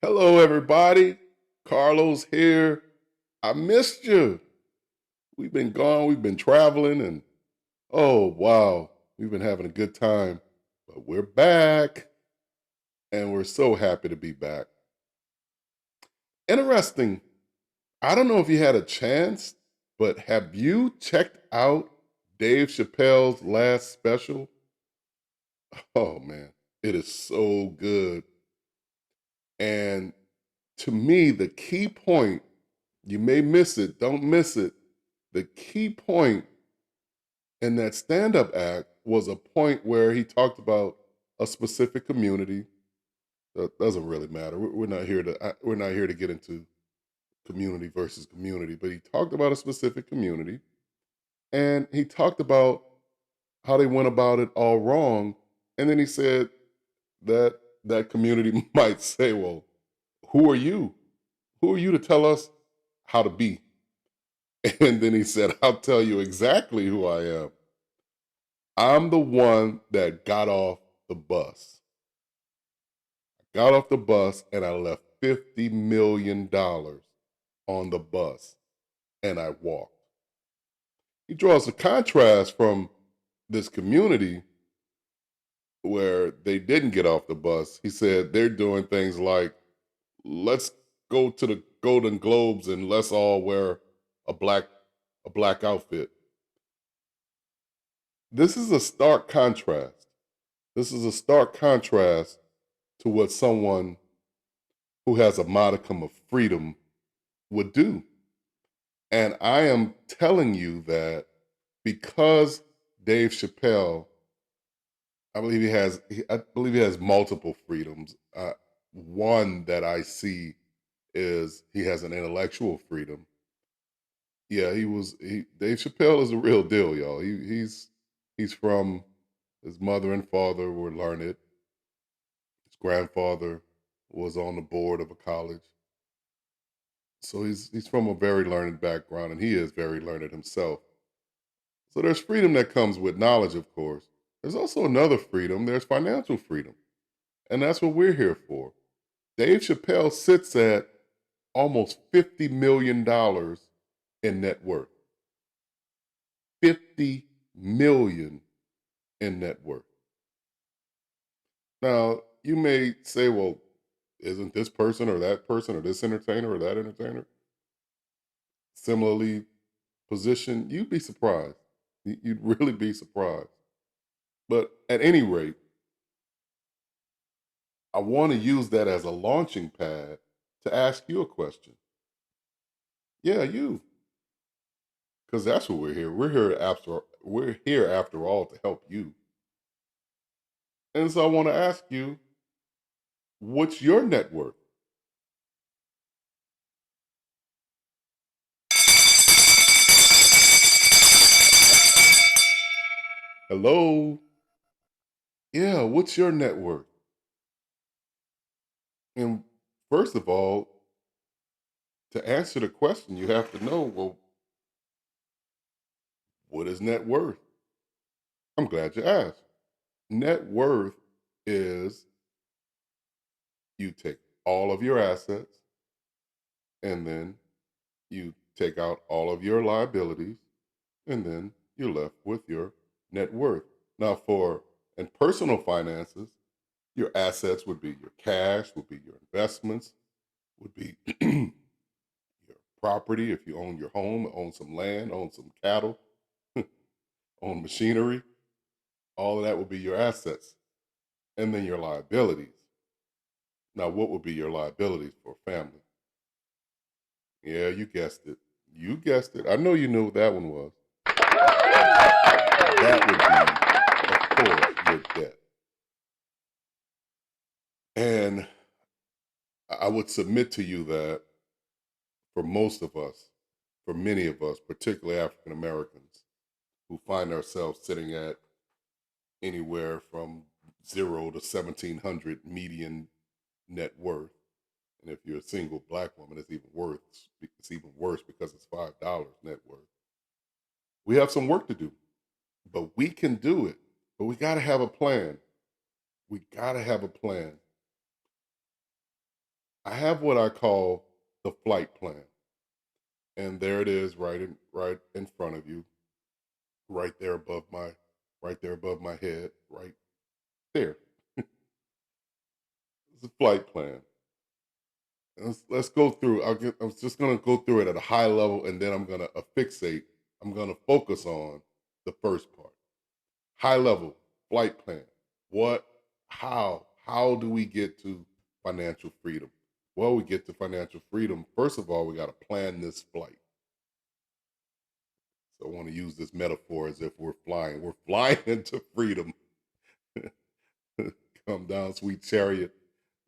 Hello, everybody. Carlos here. I missed you. We've been gone. We've been traveling, and oh, wow, we've been having a good time. But we're back, and we're so happy to be back. Interesting. I don't know if you had a chance, but have you checked out Dave Chappelle's last special? Oh, man, it is so good. And to me, the key point, you may miss it, don't miss it. The key point in that stand up act was a point where he talked about a specific community. That doesn't really matter. We're not here to get into community versus community, but he talked about a specific community and he talked about how they went about it all wrong. And then he said that that community might say, well, who are you? Who are you to tell us how to be? And then he said, I'll tell you exactly who I am. I'm the one that got off the bus. Got off the bus and I left $50 million on the bus and I walked. He draws a contrast from this community where they didn't get off the bus. He said they're doing things like, let's go to the Golden Globes and let's all wear a black a black outfit. This is a stark contrast. This is a stark contrast to what someone who has a modicum of freedom would do. And I am telling you that because Dave Chappelle, I believe he has multiple freedoms. One that I see is he has an intellectual freedom. Yeah, Dave Chappelle is a real deal, y'all. He's from his mother and father were learned. His grandfather was on the board of a college. So he's from a very learned background, and he is very learned himself. So there's freedom that comes with knowledge, of course. There's also another freedom. There's financial freedom, and that's what we're here for. Dave Chappelle sits at almost $50 million in net worth. 50 million in net worth. Now you may say, "Well, isn't this person or this entertainer or that entertainer similarly positioned?" You'd be surprised. You'd really be surprised. But at any rate, I want to use that as a launching pad to ask you a question. Yeah, you, because that's what we're here. We're here after all to help you. And so I want to ask you, what's your net worth? Hello? Yeah, what's your net worth? And first of all, to answer the question, you have to know, well, what is net worth? I'm glad you asked. Net worth is you take all of your assets and then you take out all of your liabilities, and then you're left with your net worth. Now, for in personal finances, your assets would be your cash, would be your investments, would be your property if you own your home, own some land, own some cattle, own machinery. All of that would be your assets. And then your liabilities. Now, what would be your liabilities for a family? Yeah, you guessed it. You guessed it. I know you knew what that one was. That would be, of course, your debt. And I would submit to you that for most of us, for many of us, particularly African Americans, who find ourselves sitting at anywhere from 0 to 1,700 median net worth, and if you're a single black woman, it's even worse because it's $5 net worth. We have some work to do, but we can do it. But we got to have a plan. We got to have a plan. I have what I call the flight plan, and there it is, right in front of you, right there above my head, right there. It's a flight plan. And let's go through. I'm just going to go through it at a high level, and then I'm going to fixate. I'm going to focus on the first part. High level flight plan. What? How do we get to financial freedom? Well, we get to financial freedom. First of all, we got to plan this flight. So I want to use this metaphor as if we're flying. We're flying into freedom. Come down, sweet chariot.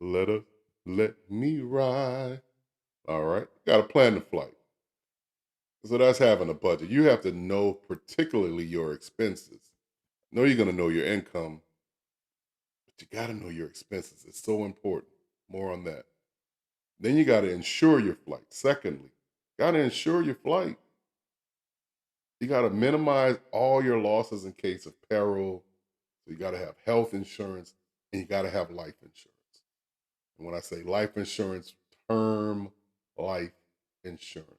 Let me ride. All right. Got to plan the flight. So that's having a budget. You have to know particularly your expenses. Know you're going to know your income, but you got to know your expenses. It's so important. More on that. Then you got to insure your flight. Secondly, got to insure your flight. You got to minimize all your losses in case of peril. So you got to have health insurance and you got to have life insurance. And when I say life insurance, term life insurance.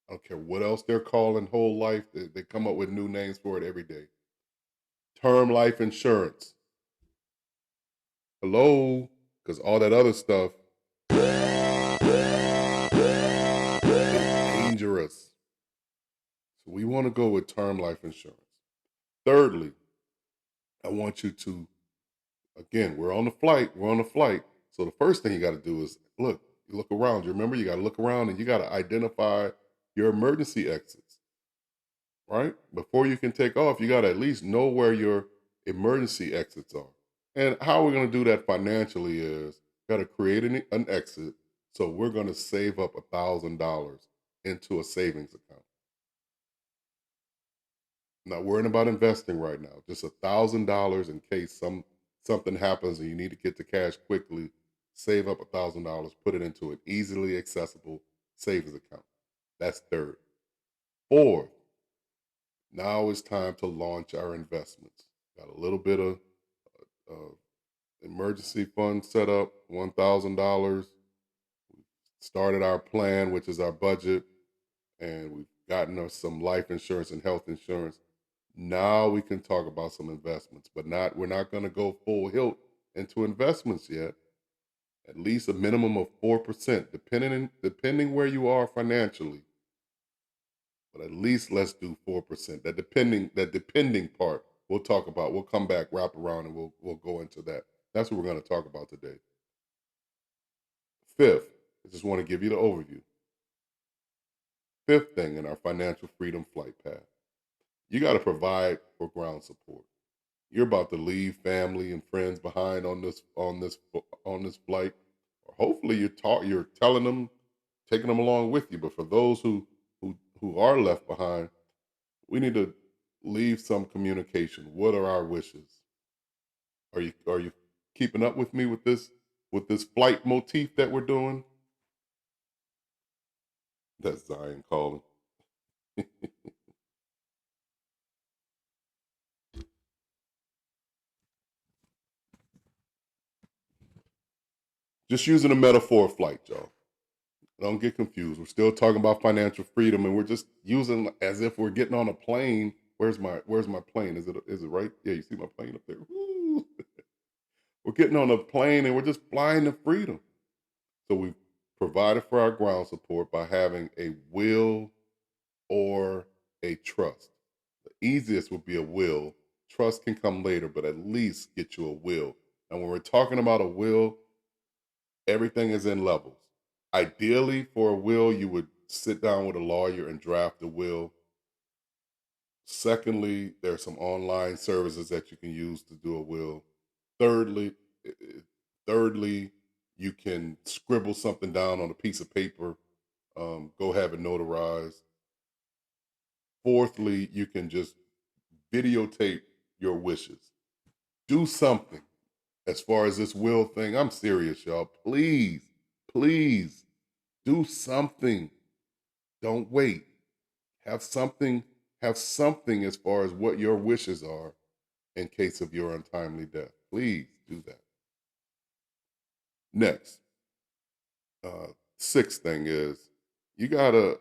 I don't care what else they're calling whole life. They come up with new names for it every day. Term life insurance. Hello? Because all that other stuff is dangerous. So we want to go with term life insurance. Thirdly, I want you to, again, we're on the flight. We're on the flight. So the first thing you got to do is you look around. You remember you got to look around and you got to identify your emergency exits, right? Before you can take off, you got to at least know where your emergency exits are. And how we're going to do that financially is got to create an exit. So we're going to save up $1,000 into a savings account. Not worrying about investing right now. Just $1,000 in case something happens and you need to get the cash quickly. Save up $1,000, put it into an easily accessible savings account. That's third. Fourth, now it's time to launch our investments. Got a little bit of uh, emergency fund set up, $1,000. Started our plan, which is our budget, and we've gotten us some life insurance and health insurance. Now we can talk about some investments, but not we're not going to go full hilt into investments yet. At least a minimum of 4%, depending where you are financially. But at least let's do 4%. That depending part we'll talk about. We'll come back, wrap around, and we'll go into that. That's what we're going to talk about today. Fifth, I just want to give you the overview. Fifth thing in our financial freedom flight path, you got to provide for ground support. You're about to leave family and friends behind on this flight. Or hopefully you're telling them, taking them along with you. But for those who are left behind, we need to leave some communication. What are our wishes? Are you keeping up with me with this flight motif that we're doing? That's Zion calling. Just using a metaphor of flight, y'all. Don't get confused. We're still talking about financial freedom, and we're just using as if we're getting on a plane. Where's my plane? Is it right? Yeah, you see my plane up there. Woo! We're getting on a plane and we're just flying to freedom. So we've provided for our ground support by having a will or a trust. The easiest would be a will. Trust can come later, but at least get you a will. And when we're talking about a will, everything is in levels. Ideally, for a will, you would sit down with a lawyer and draft a will. Secondly, there are some online services that you can use to do a will. Thirdly, eh, eh, thirdly, you can scribble something down on a piece of paper, go have it notarized. Fourthly, you can just videotape your wishes. Do something as far as this will thing. I'm serious, y'all. Please, please do something. Don't wait. Have something, have something as far as what your wishes are in case of your untimely death. Please do that. Next, Uh, Sixth thing is you gotta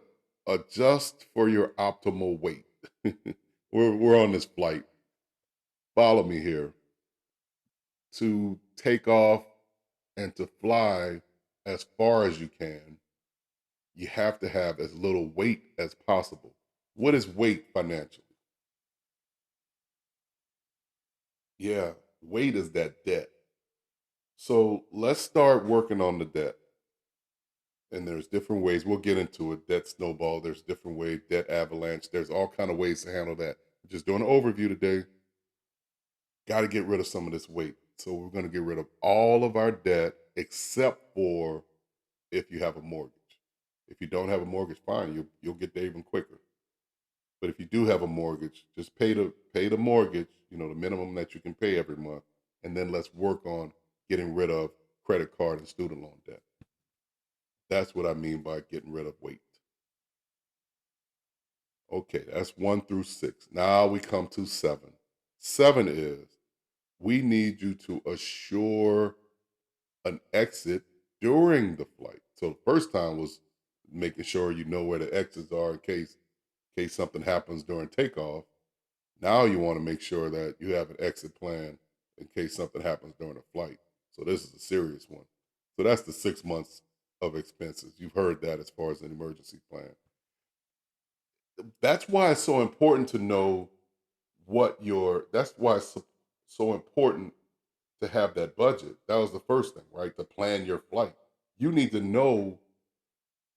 adjust for your optimal weight. We're on this flight. Follow me here. To take off and to fly as far as you can, you have to have as little weight as possible. What is weight financially? Yeah, weight is that debt. So let's start working on the debt. And there's different ways. We'll get into it. Debt snowball. There's different ways. Debt avalanche. There's all kind of ways to handle that. Just doing an overview today. Got to get rid of some of this weight. So we're going to get rid of all of our debt except for if you have a mortgage. If you don't have a mortgage, fine. You'll get there even quicker. But if you do have a mortgage, just pay the mortgage. The minimum that you can pay every month, and then let's work on getting rid of credit card and student loan debt. That's what I mean by getting rid of weight. Okay, that's 1 through 6. Now we come to 7. 7 is we need you to assure an exit during the flight. So the first time was making sure you know where the exits are in case something happens during takeoff. Now you want to make sure that you have an exit plan in case something happens during a flight. So this is a serious one. So that's the 6 months of expenses. You've heard that as far as an emergency plan. That's why it's so important to know that's why it's so important to have that budget. That was the first thing, right? To plan your flight. You need to know,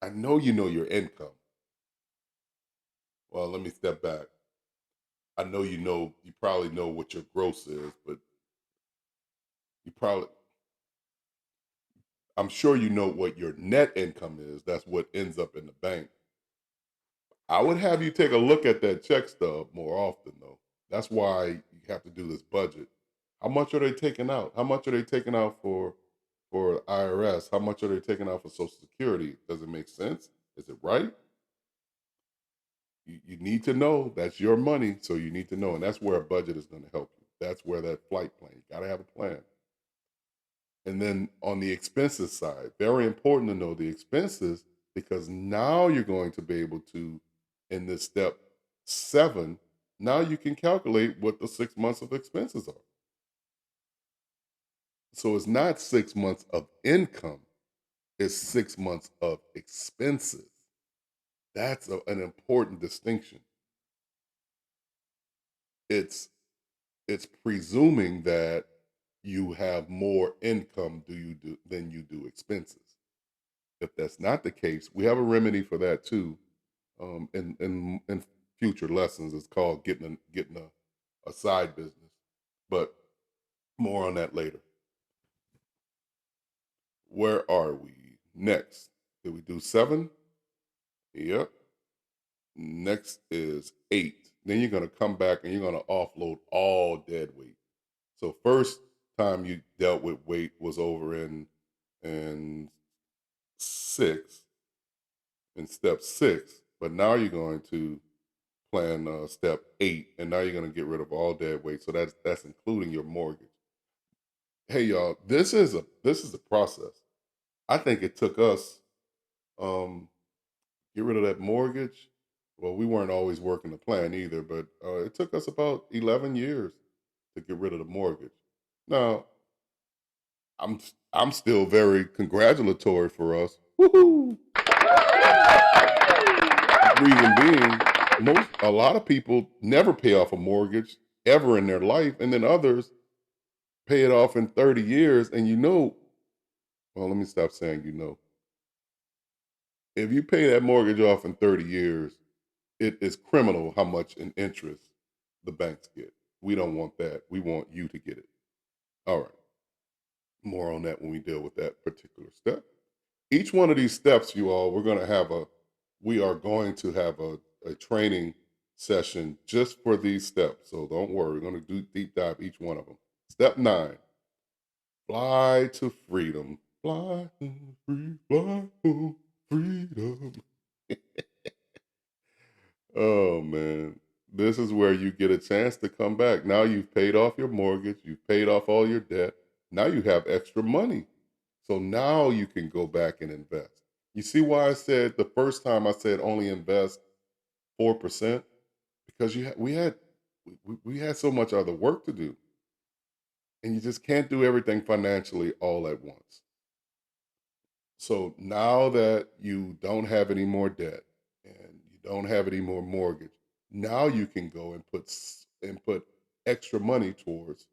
I know you know your income. Well, let me step back. I know you probably know what your gross is, but you probably, I'm sure you know what your net income is. That's what ends up in the bank. I would have you take a look at that check stub more often, though. That's why you have to do this budget. How much are they taking out? How much are they taking out for IRS? How much are they taking out for Social Security? Does it make sense? Is it right? You need to know that's your money, so you need to know, and that's where a budget is going to help you. That's where that flight plan. You got to have a plan. And then on the expenses side, very important to know the expenses because now you're going to be able to, in this step 7, now you can calculate what the 6 months of expenses are. So it's not 6 months of income, it's 6 months of expenses. That's an important distinction. It's presuming that you have more income than you do expenses. If that's not the case, we have a remedy for that too. In future lessons, it's called getting a side business. But more on that later. Where are we next? Did we do 7? Yep. Next is 8. Then you're going to come back and you're going to offload all dead weight. So first time you dealt with weight was over in 6, in step 6, but now you're going to plan step 8, and now you're going to get rid of all dead weight. So that's including your mortgage. Hey y'all, this is a process. I think it took us get rid of that mortgage. Well, we weren't always working the plan either, but it took us about 11 years to get rid of the mortgage. Now, I'm still very congratulatory for us. Woohoo! Reason being, a lot of people never pay off a mortgage ever in their life, and then others pay it off in 30 years. And well, let me stop saying if you pay that mortgage off in 30 years, it is criminal how much in interest the banks get. We don't want that. We want you to get it. All right. More on that when we deal with that particular step. Each one of these steps, you all, we are going to have a training session just for these steps. So don't worry. We're going to do deep dive each one of them. Step 9, fly to freedom. Fly to fly to freedom. Oh man, this is where you get a chance to come back. Now you've paid off your mortgage, you've paid off all your debt. Now you have extra money. So now you can go back and invest. You see why I said the first time I said only invest 4%? Because we had so much other work to do, and you just can't do everything financially all at once. So now that you don't have any more debt and you don't have any more mortgage, now you can go and put extra money towards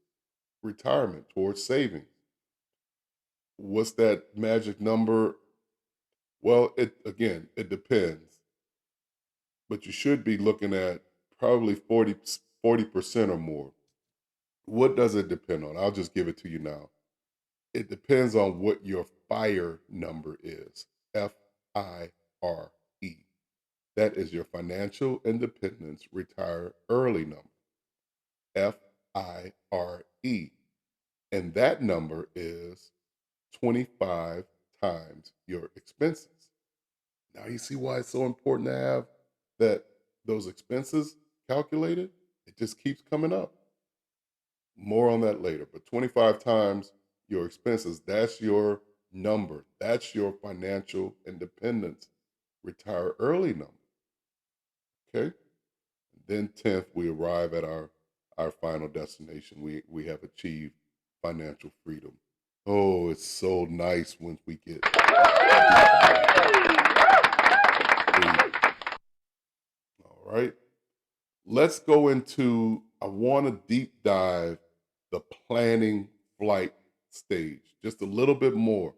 retirement, towards savings. What's that magic number? Well, it depends, but you should be looking at probably 40% or more. What does it depend on? I'll just give it to you now. It depends on what your FIRE number is. FIRE. That is your financial independence retire early number. FIRE. And that number is 25 times your expenses. Now you see why it's so important to have that those expenses calculated? It just keeps coming up. More on that later, but 25 times your expenses, that's your number. That's your financial independence retire early number. Okay? Then 10th, we arrive at our final destination. We have achieved financial freedom. Oh, it's so nice once we get freedom. All right. Let's go into, I want to deep dive the planning flight stage just a little bit more.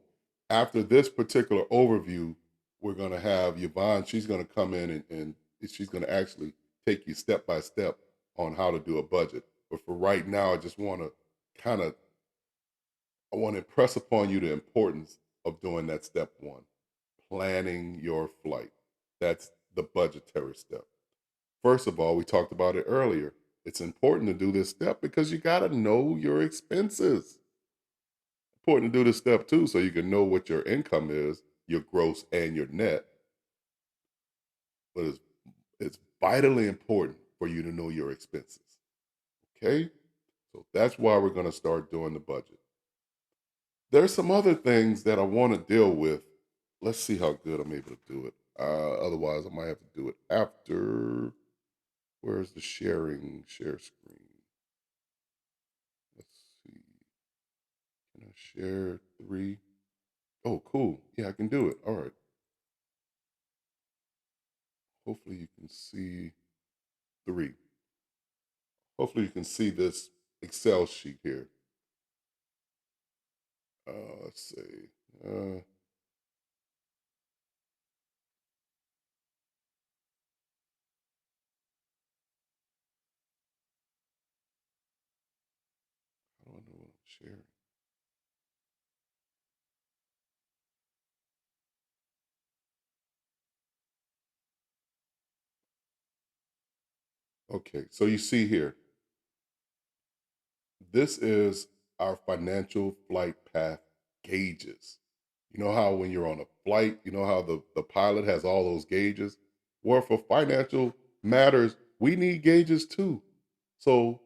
After this particular overview, we're going to have Yvonne. She's going to come in and she's going to actually take you step by step on how to do a budget. But for right now, I just want to kind of, I want to impress upon you the importance of doing that step one, planning your flight. That's the budgetary step. First of all, we talked about it earlier. It's important to do this step because you got to know your expenses. Important to do this step too so you can know what your income is, your gross and your net. But it's vitally important for you to know your expenses. Okay? So that's why we're going to start doing the budget. There's some other things that I want to deal with. Let's see how good I'm able to do it. Otherwise, I might have to do it after. Where's the share screen? Let's see. Can I share 3? Oh, cool. Yeah, I can do it. All right. Hopefully you can see 3. Hopefully you can see this Excel sheet here. Let's see. How do I know what I'm sharing? Okay, so you see here, this is our financial flight path gauges. You know how when you're on a flight, you know how the pilot has all those gauges? Well, for financial matters, we need gauges too. So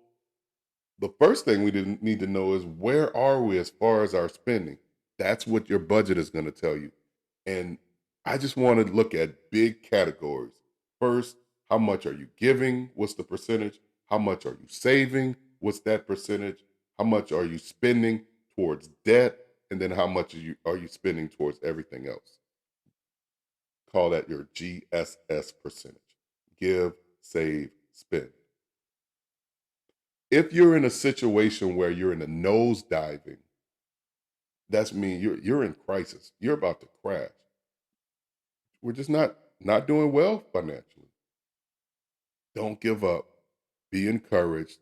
the first thing we didn't need to know is where are we as far as our spending? That's what your budget is going to tell you. And I just want to look at big categories. First, how much are you giving? What's the percentage? How much are you saving? What's that percentage? How much are you spending towards debt? And then how much are you spending towards everything else? Call that your GSS percentage. Give, save, spend. If you're in a situation where you're in a nose diving, that's mean you're in crisis. You're about to crash. We're just not doing well financially. Don't give up. Be encouraged.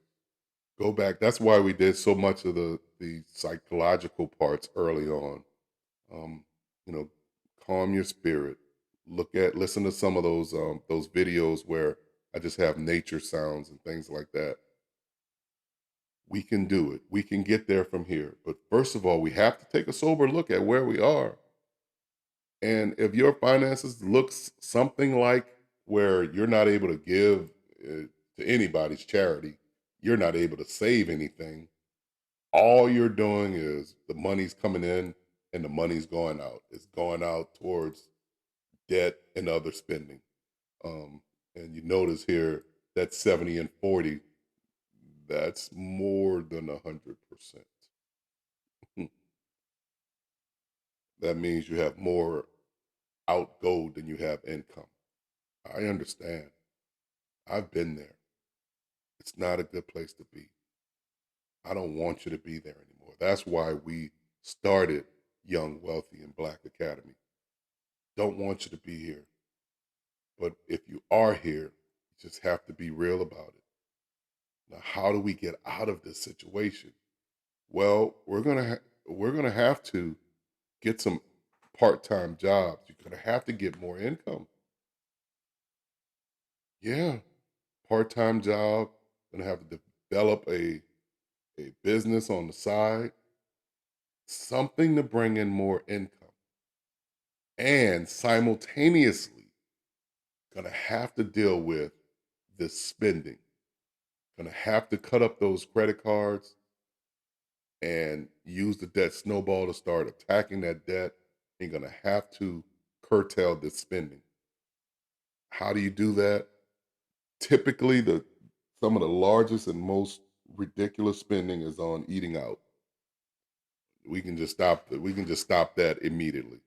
Go back. That's why we did so much of the psychological parts early on. Um, you know, calm your spirit. Listen to some of those videos where I just have nature sounds and things like that. We can do it. We can get there from here. But first of all, we have to take a sober look at where we are. And if your finances looks something like where you're not able to give to anybody's charity, you're not able to save anything, all you're doing is the money's coming in. and the money's going out. It's going out towards debt and other spending. Um, and you notice here that 70 and 40, that's more than 100%. That means you have more outgo than you have income. I understand. I've been there. It's not a good place to be. I don't want you to be there anymore. That's why we started Young, Wealthy, and Black Academy. Don't want you to be here. But if you are here, you just have to be real about it. Now, how do we get out of this situation? Well, we're gonna have to get some part-time jobs. You're gonna have to get more income. Yeah, part-time job. Gonna have to develop a business on the side, something to bring in more income, and simultaneously gonna have to deal with this spending. Gonna have to cut up those credit cards and use the debt snowball to start attacking that debt. You're gonna have to curtail this spending. How do you do that? Typically, the some of the largest and most ridiculous spending is on eating out. We can just stop that immediately.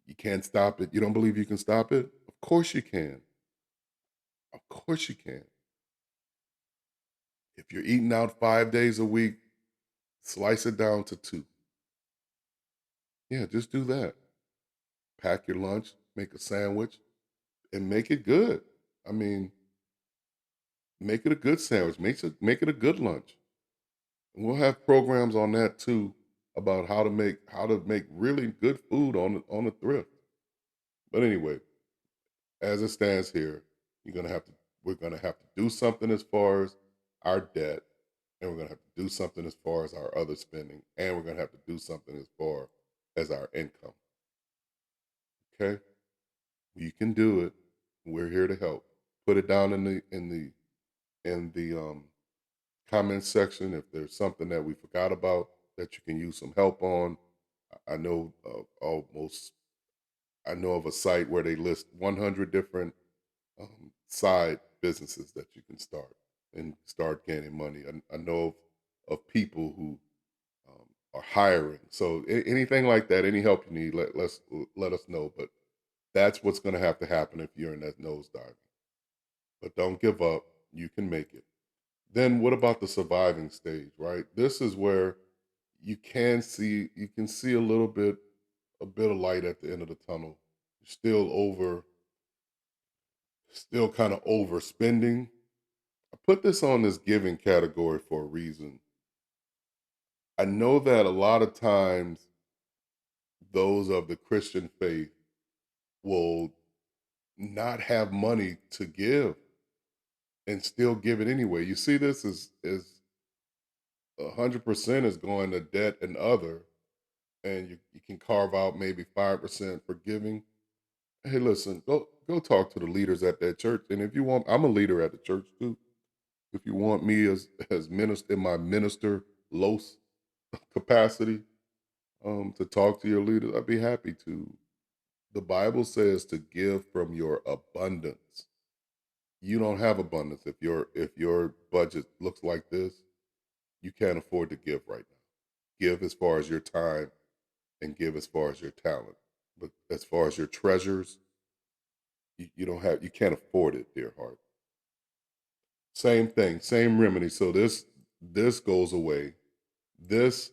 You can't stop it. You don't believe you can stop it? Of course you can. Of course you can. If you're eating out 5 days a week, slice it down to two. Yeah, just do that. Pack your lunch, make a sandwich, and make it good. I mean, make it a good sandwich. Make it a good lunch. And we'll have programs on that too about how to make really good food on the thrift. But anyway, as it stands here, you're gonna have to we're gonna have to do something as far as our debt, and we're gonna have to do something as far as our other spending, and we're gonna have to do something as far as our income. Okay? You can do it. We're here to help. Put it down in the comment section if there's something that we forgot about that you can use some help on. I know almost I know of a site where they list 100 different side businesses that you can start and start gaining money. I know of people who are hiring. So anything like that, any help you need, let us know. But that's what's going to have to happen if you're in that nosedive. But don't give up. You can make it. Then what about the surviving stage, right? This is where you can see a bit of light at the end of the tunnel. You're still kind of overspending. I put this on this giving category for a reason. I know that a lot of times those of the Christian faith will not have money to give and still give it anyway. You see this is 100% is going to debt and other, and you can carve out maybe 5% for giving. Hey, listen, go talk to the leaders at that church. And if you want, I'm a leader at the church too. If you want me as minister in my minister los capacity, to talk to your leaders, I'd be happy to. The Bible says to give from your abundance. You don't have abundance if your budget looks like this. You can't afford to give right now. Give as far as your time and give as far as your talent. But as far as your treasures, you don't have you can't afford it, dear heart. Same thing, same remedy. So this goes away. This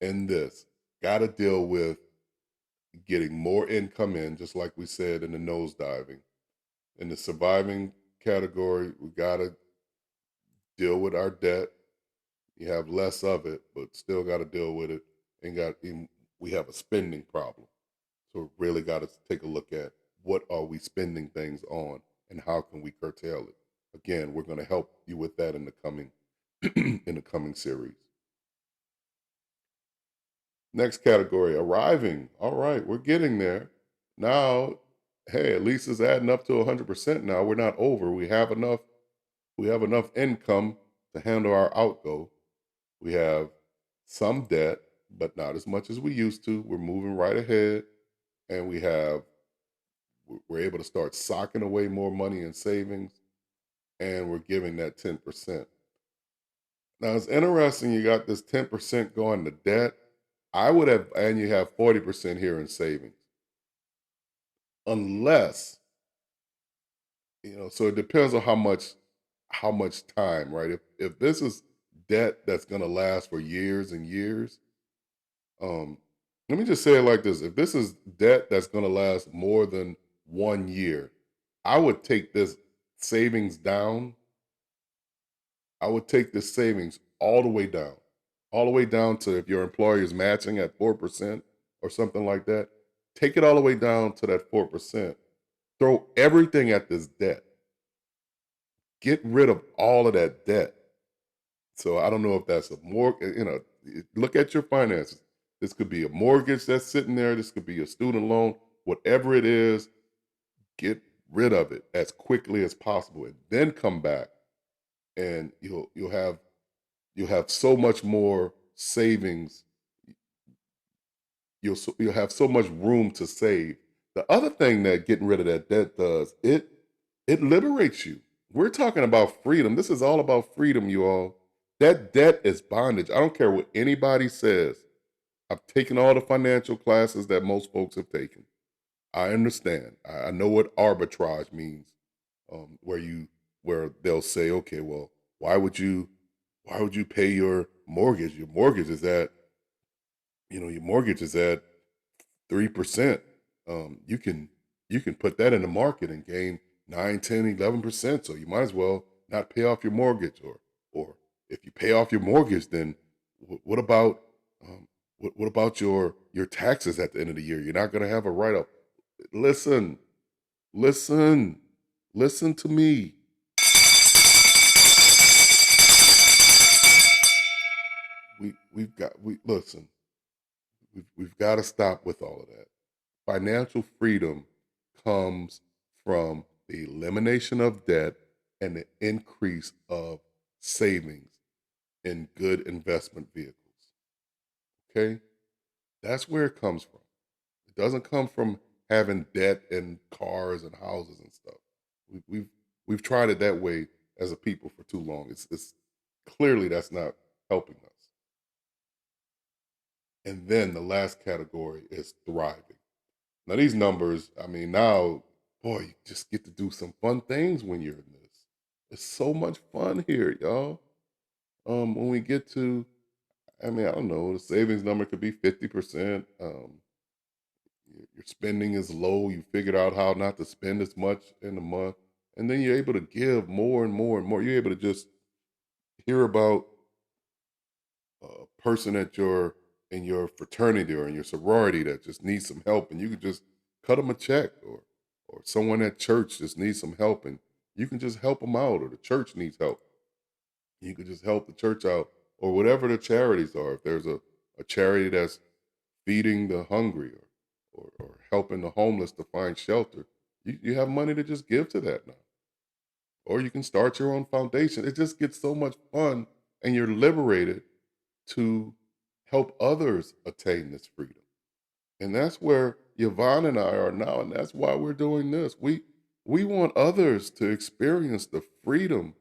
and this got to deal with getting more income in, just like we said in the nosediving. In the surviving category, we got to deal with our debt. You have less of it, but still got to deal with it. We have a spending problem. So we really got to take a look at what are we spending things on and how can we curtail it. Again, we're going to help you with that in the coming in the coming series. Next category, arriving. All right, we're getting there. Now, hey, at least it's adding up to 100% now. We're not over. We have enough income to handle our outgo. We have some debt, but not as much as we used to. We're moving right ahead, and we're able to start socking away more money in savings, and we're giving that 10%. Now it's interesting you got this 10% going to debt. I would have, and you have 40% here in savings. Unless, so it depends on how much time, right? If this is debt that's gonna last for years and years, um, let me just say it like this. If this is debt that's gonna last more than 1 year, I would take this savings down. I would take this savings all the way down. All the way down to if your employer is matching at 4% or something like that. Take it all the way down to that 4%. Throw everything at this debt. Get rid of all of that debt. So I don't know if that's a look at your finances. This could be a mortgage that's sitting there. This could be a student loan. Whatever it is, get rid of it as quickly as possible, and then come back, and you'll have so much more savings. You'll have so much room to save. The other thing that getting rid of that debt does, it liberates you. We're talking about freedom. This is all about freedom, you all. That debt is bondage. I don't care what anybody says. I've taken all the financial classes that most folks have taken. I understand. I know what arbitrage means. Where they'll say, okay, well, why would you pay your mortgage? Your mortgage is at 3%. You can put that in the market and gain 9, 10, 11%. So you might as well not pay off your mortgage, or if you pay off your mortgage, then what about what about your taxes at the end of the year? You're not going to have a write off. Listen, listen, listen to me. We listen. We've got to stop with all of that. Financial freedom comes from the elimination of debt and the increase of savings in good investment vehicles. Okay? That's where it comes from. It doesn't come from having debt and cars and houses and stuff. We've tried it that way as a people for too long. It's clearly that's not helping us. And then the last category is thriving. Now these numbers, I mean, now, boy, you just get to do some fun things when you're in this. It's so much fun here, y'all. When we get to, I mean, I don't know, the savings number could be 50%. Your spending is low. You figured out how not to spend as much in a month, and then you're able to give more and more and more. You're able to just hear about a person in your fraternity or in your sorority that just needs some help, and you could just cut them a check, or someone at church just needs some help, and you can just help them out, or the church needs help, you can just help the church out, or whatever the charities are. If there's a charity that's feeding the hungry, or helping the homeless to find shelter, you have money to just give to that now. Or you can start your own foundation. It just gets so much fun, and you're liberated to help others attain this freedom. And that's where Yvonne and I are now, and that's why we're doing this. We want others to experience the freedom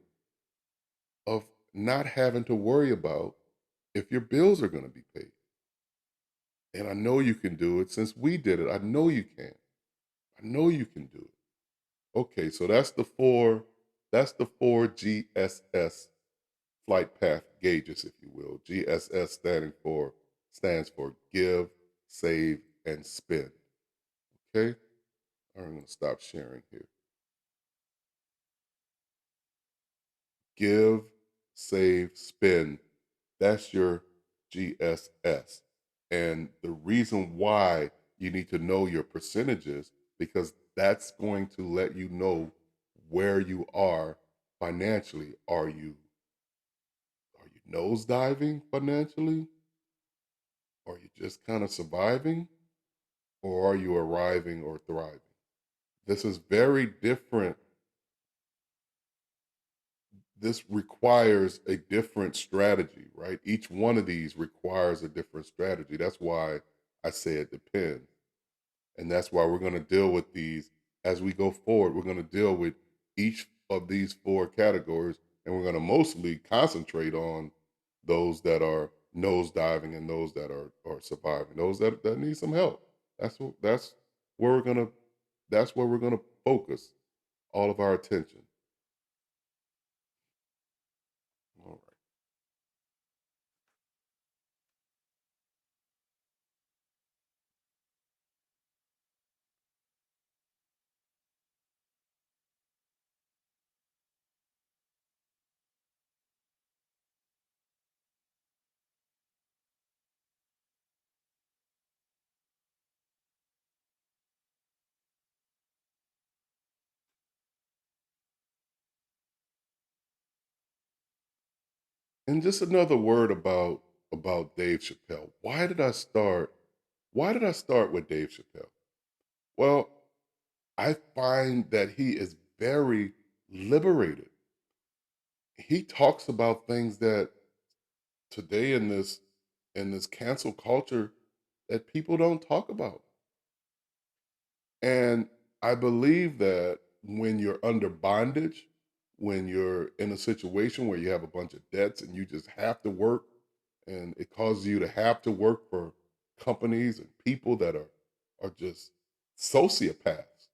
of not having to worry about if your bills are going to be paid. And I know you can do it since we did it. I know you can. I know you can do it. Okay, so that's the four GSS flight path gauges, if you will. GSS stands for give, save, and spend. Okay? I'm gonna stop sharing here. Give, save, spend. That's your GSS. And the reason why you need to know your percentages, because that's going to let you know where you are financially. Are you nosediving financially? Are you just kind of surviving? Or are you arriving or thriving? This is very different. this requires a different strategy, right? Each one of these requires a different strategy. That's why I say it depends. And that's why we're going to deal with these as we go forward. We're going to deal with each of these four categories, and we're going to mostly concentrate on those that are nosediving and those that are surviving, those that need some help. That's where we're gonna that's where we're gonna focus all of our attention. All right. And just another word about Dave Chappelle. Why did I start with Dave Chappelle? Well, I find that he is very liberated. He talks about things that today in this cancel culture that people don't talk about. And I believe that when you're under bondage, when you're in a situation where you have a bunch of debts and you just have to work, and it causes you to have to work for companies and people that are just sociopaths,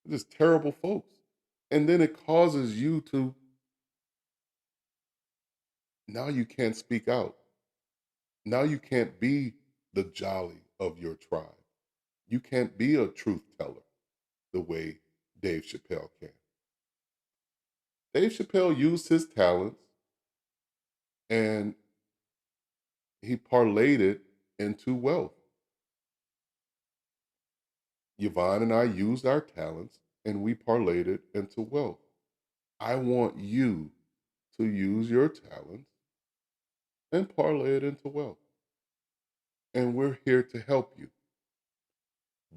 just terrible folks. And then it causes you to now you can't speak out. Now you can't be the jolly of your tribe. You can't be a truth teller the way Dave Chappelle can. Dave Chappelle used his talents and he parlayed it into wealth. Yvonne and I used our talents and we parlayed it into wealth. I want you to use your talents and parlay it into wealth. And we're here to help you.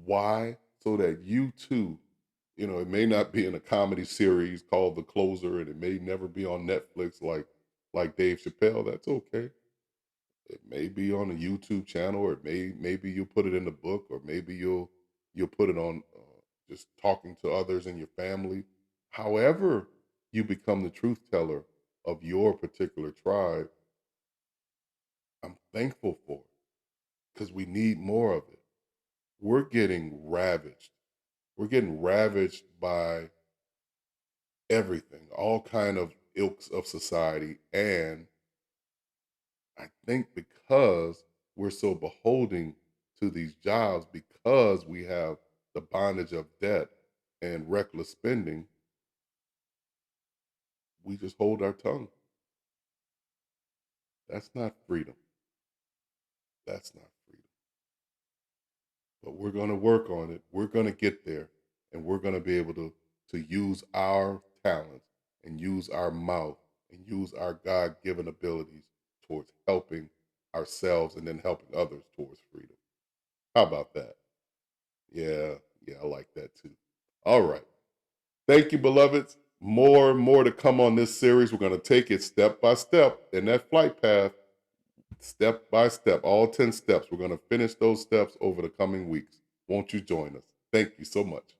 Why? So that you too, it may not be in a comedy series called The Closer and it may never be on Netflix like Dave Chappelle. That's okay. It may be on a YouTube channel, or maybe you'll put it in the book, or maybe you'll put it on just talking to others in your family. However, you become the truth teller of your particular tribe. I'm thankful for it because we need more of it. We're getting ravaged. We're getting ravaged by everything, all kind of ilks of society, and I think because we're so beholden to these jobs, because we have the bondage of debt and reckless spending, we just hold our tongue. That's not freedom. That's not freedom. But we're going to work on it. We're going to get there, and we're going to be able to use our talents and use our mouth and use our God-given abilities towards helping ourselves and then helping others towards freedom. How about that? Yeah, yeah, I like that too. All right. Thank you, beloveds. More and more to come on this series. We're going to take it step by step in that flight path, step by step, all 10 steps. We're going to finish those steps over the coming weeks. Won't you join us? Thank you so much.